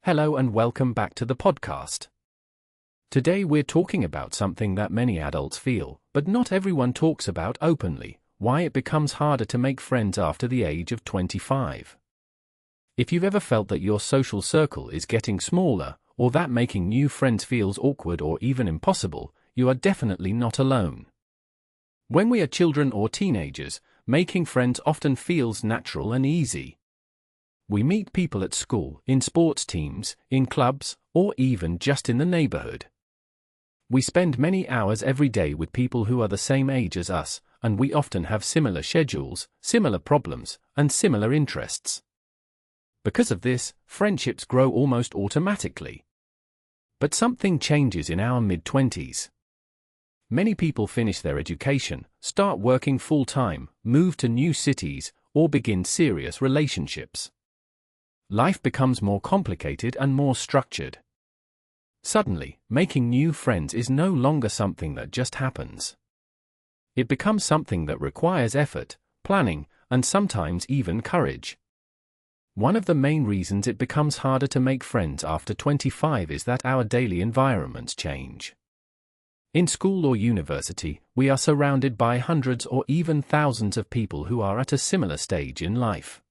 Hello and welcome back to the podcast. Today we're talking about something that many adults feel, but not everyone talks about openly: why it becomes harder to make friends after the age of 25. If you've ever felt that your social circle is getting smaller, or that making new friends feels awkward or even impossible, you are definitely not alone. When we are children or teenagers, making friends often feels natural and easy. We meet people at school, in sports teams, in clubs, or even just in the neighborhood. We spend many hours every day with people who are the same age as us, and we often have similar schedules, similar problems, and similar interests. Because of this, friendships grow almost automatically. But something changes in our mid-20s. Many people finish their education, start working full-time, move to new cities, or begin serious relationships. Life becomes more complicated and more structured. Suddenly, making new friends is no longer something that just happens. It becomes something that requires effort, planning, and sometimes even courage. One of the main reasons it becomes harder to make friends after 25 is that our daily environments change. In school or university, we are surrounded by hundreds or even thousands of people who are at a similar stage in life.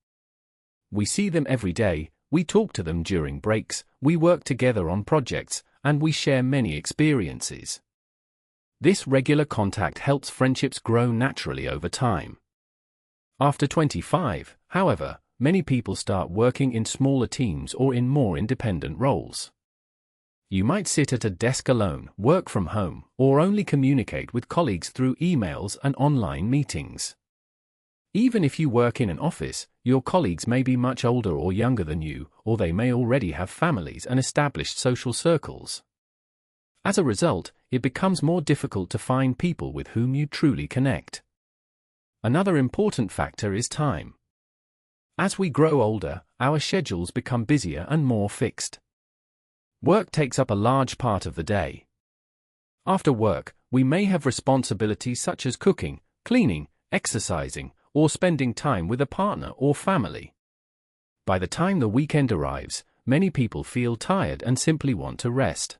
We see them every day, we talk to them during breaks, we work together on projects, and we share many experiences. This regular contact helps friendships grow naturally over time. After 25, however, many people start working in smaller teams or in more independent roles. You might sit at a desk alone, work from home, or only communicate with colleagues through emails and online meetings. Even if you work in an office, your colleagues may be much older or younger than you, or they may already have families and established social circles. As a result, it becomes more difficult to find people with whom you truly connect. Another important factor is time. As we grow older, our schedules become busier and more fixed. Work takes up a large part of the day. After work, we may have responsibilities such as cooking, cleaning, exercising, or spending time with a partner or family. By the time the weekend arrives, many people feel tired and simply want to rest.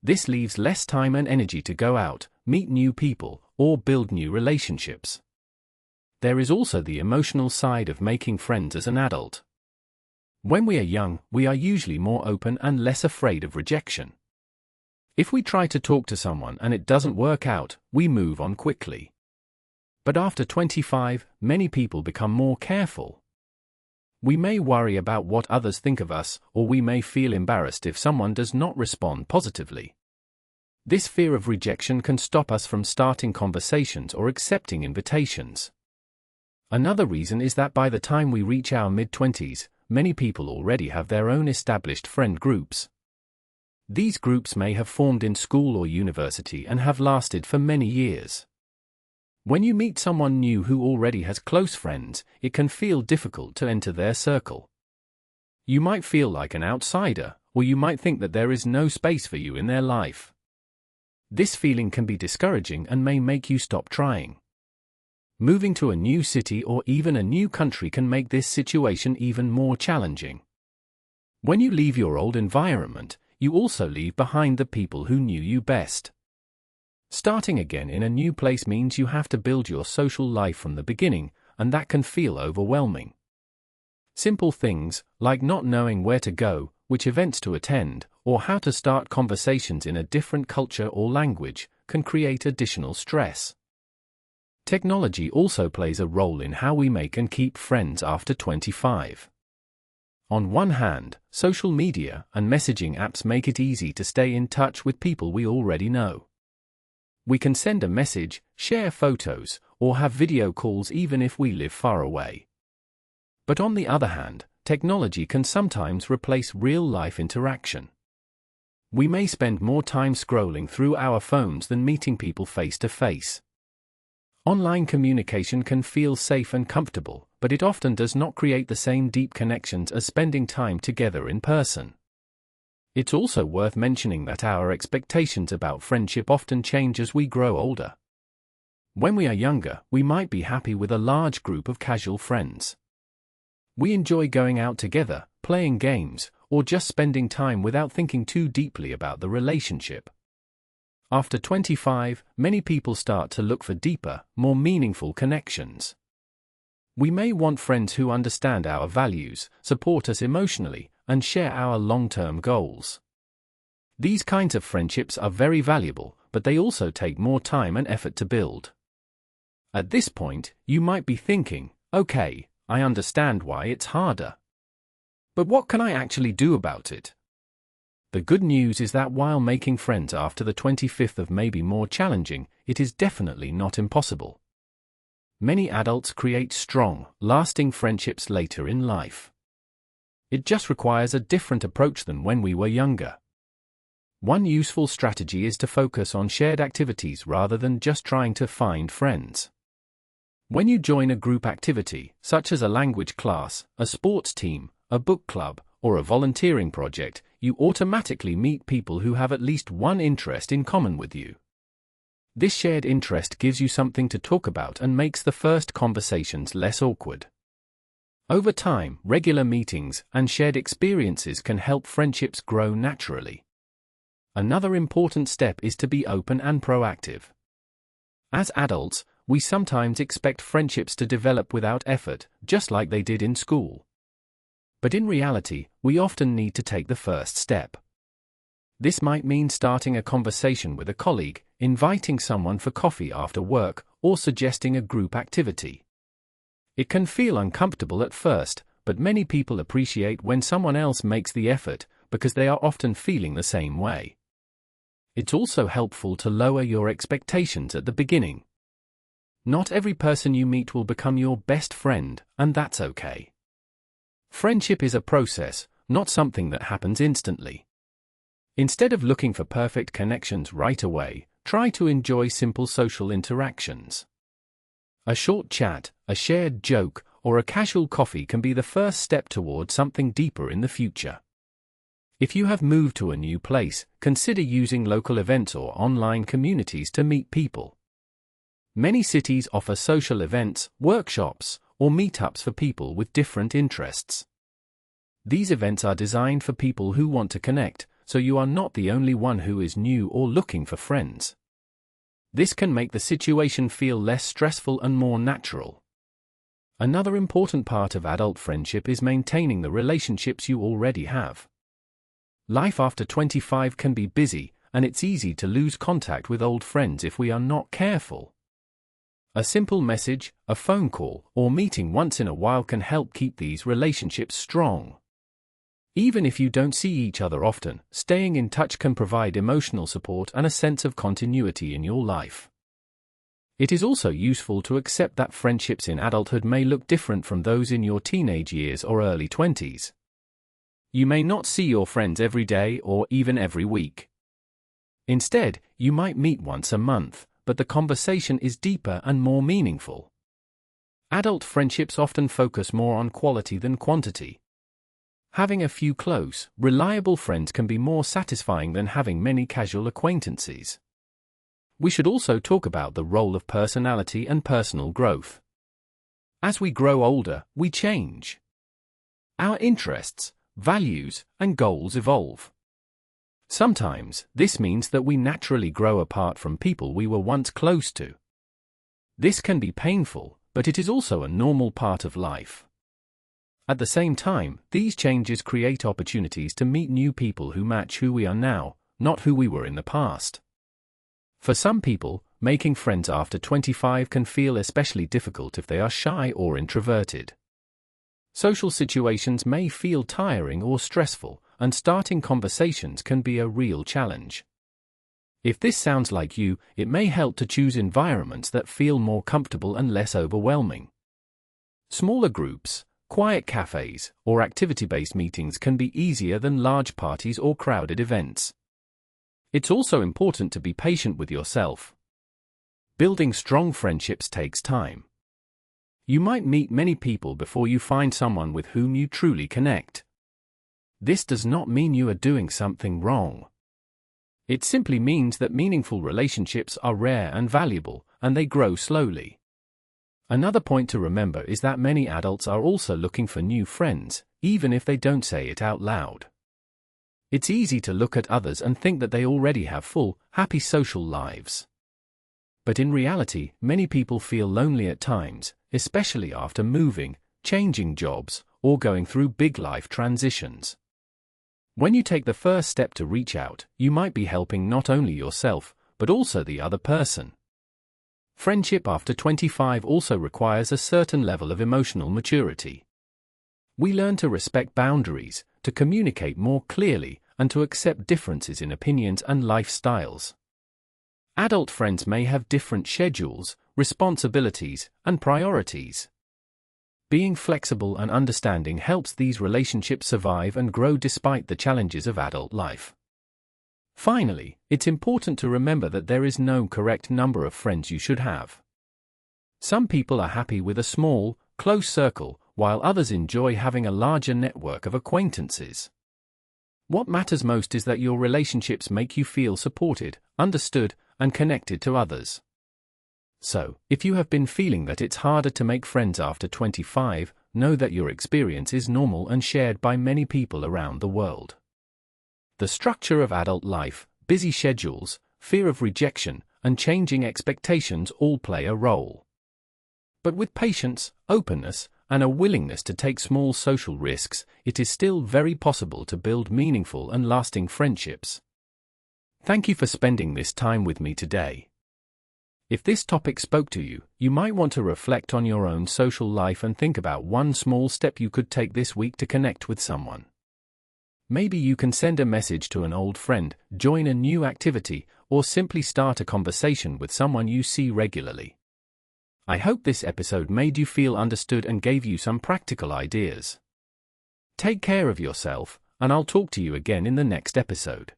This leaves less time and energy to go out, meet new people, or build new relationships. There is also the emotional side of making friends as an adult. When we are young, we are usually more open and less afraid of rejection. If we try to talk to someone and it doesn't work out, we move on quickly. But after 25, many people become more careful. We may worry about what others think of us, or we may feel embarrassed if someone does not respond positively. This fear of rejection can stop us from starting conversations or accepting invitations. Another reason is that by the time we reach our mid-20s, many people already have their own established friend groups. These groups may have formed in school or university and have lasted for many years. When you meet someone new who already has close friends, it can feel difficult to enter their circle. You might feel like an outsider, or you might think that there is no space for you in their life. This feeling can be discouraging and may make you stop trying. Moving to a new city or even a new country can make this situation even more challenging. When you leave your old environment, you also leave behind the people who knew you best. Starting again in a new place means you have to build your social life from the beginning, and that can feel overwhelming. Simple things, like not knowing where to go, which events to attend, or how to start conversations in a different culture or language, can create additional stress. Technology also plays a role in how we make and keep friends after 25. On one hand, social media and messaging apps make it easy to stay in touch with people we already know. We can send a message, share photos, or have video calls even if we live far away. But on the other hand, technology can sometimes replace real-life interaction. We may spend more time scrolling through our phones than meeting people face-to-face. Online communication can feel safe and comfortable, but it often does not create the same deep connections as spending time together in person. It's also worth mentioning that our expectations about friendship often change as we grow older. When we are younger, we might be happy with a large group of casual friends. We enjoy going out together, playing games, or just spending time without thinking too deeply about the relationship. After 25, many people start to look for deeper, more meaningful connections. We may want friends who understand our values, support us emotionally, and share our long-term goals. These kinds of friendships are very valuable, but they also take more time and effort to build. At this point, you might be thinking, okay, I understand why it's harder. But what can I actually do about it? The good news is that while making friends after the 25th of may be more challenging, it is definitely not impossible. Many adults create strong, lasting friendships later in life. It just requires a different approach than when we were younger. One useful strategy is to focus on shared activities rather than just trying to find friends. When you join a group activity, such as a language class, a sports team, a book club, or a volunteering project, you automatically meet people who have at least one interest in common with you. This shared interest gives you something to talk about and makes the first conversations less awkward. Over time, regular meetings and shared experiences can help friendships grow naturally. Another important step is to be open and proactive. As adults, we sometimes expect friendships to develop without effort, just like they did in school. But in reality, we often need to take the first step. This might mean starting a conversation with a colleague, inviting someone for coffee after work, or suggesting a group activity. It can feel uncomfortable at first, but many people appreciate when someone else makes the effort, because they are often feeling the same way. It's also helpful to lower your expectations at the beginning. Not every person you meet will become your best friend, and that's okay. Friendship is a process, not something that happens instantly. Instead of looking for perfect connections right away, try to enjoy simple social interactions. A short chat, a shared joke, or a casual coffee can be the first step toward something deeper in the future. If you have moved to a new place, consider using local events or online communities to meet people. Many cities offer social events, workshops, or meetups for people with different interests. These events are designed for people who want to connect, so you are not the only one who is new or looking for friends. This can make the situation feel less stressful and more natural. Another important part of adult friendship is maintaining the relationships you already have. Life after 25 can be busy, and it's easy to lose contact with old friends if we are not careful. A simple message, a phone call, or meeting once in a while can help keep these relationships strong. Even if you don't see each other often, staying in touch can provide emotional support and a sense of continuity in your life. It is also useful to accept that friendships in adulthood may look different from those in your teenage years or early 20s. You may not see your friends every day or even every week. Instead, you might meet once a month, but the conversation is deeper and more meaningful. Adult friendships often focus more on quality than quantity. Having a few close, reliable friends can be more satisfying than having many casual acquaintances. We should also talk about the role of personality and personal growth. As we grow older, we change. Our interests, values, and goals evolve. Sometimes, this means that we naturally grow apart from people we were once close to. This can be painful, but it is also a normal part of life. At the same time, these changes create opportunities to meet new people who match who we are now, not who we were in the past. For some people, making friends after 25 can feel especially difficult if they are shy or introverted. Social situations may feel tiring or stressful, and starting conversations can be a real challenge. If this sounds like you, it may help to choose environments that feel more comfortable and less overwhelming. Smaller groups, quiet cafes, or activity-based meetings can be easier than large parties or crowded events. It's also important to be patient with yourself. Building strong friendships takes time. You might meet many people before you find someone with whom you truly connect. This does not mean you are doing something wrong. It simply means that meaningful relationships are rare and valuable, and they grow slowly. Another point to remember is that many adults are also looking for new friends, even if they don't say it out loud. It's easy to look at others and think that they already have full, happy social lives. But in reality, many people feel lonely at times, especially after moving, changing jobs, or going through big life transitions. When you take the first step to reach out, you might be helping not only yourself, but also the other person. Friendship after 25 also requires a certain level of emotional maturity. We learn to respect boundaries, to communicate more clearly, and to accept differences in opinions and lifestyles. Adult friends may have different schedules, responsibilities, and priorities. Being flexible and understanding helps these relationships survive and grow despite the challenges of adult life. Finally, it's important to remember that there is no correct number of friends you should have. Some people are happy with a small, close circle, while others enjoy having a larger network of acquaintances. What matters most is that your relationships make you feel supported, understood, and connected to others. So, if you have been feeling that it's harder to make friends after 25, know that your experience is normal and shared by many people around the world. The structure of adult life, busy schedules, fear of rejection, and changing expectations all play a role. But with patience, openness, and a willingness to take small social risks, it is still very possible to build meaningful and lasting friendships. Thank you for spending this time with me today. If this topic spoke to you, you might want to reflect on your own social life and think about one small step you could take this week to connect with someone. Maybe you can send a message to an old friend, join a new activity, or simply start a conversation with someone you see regularly. I hope this episode made you feel understood and gave you some practical ideas. Take care of yourself, and I'll talk to you again in the next episode.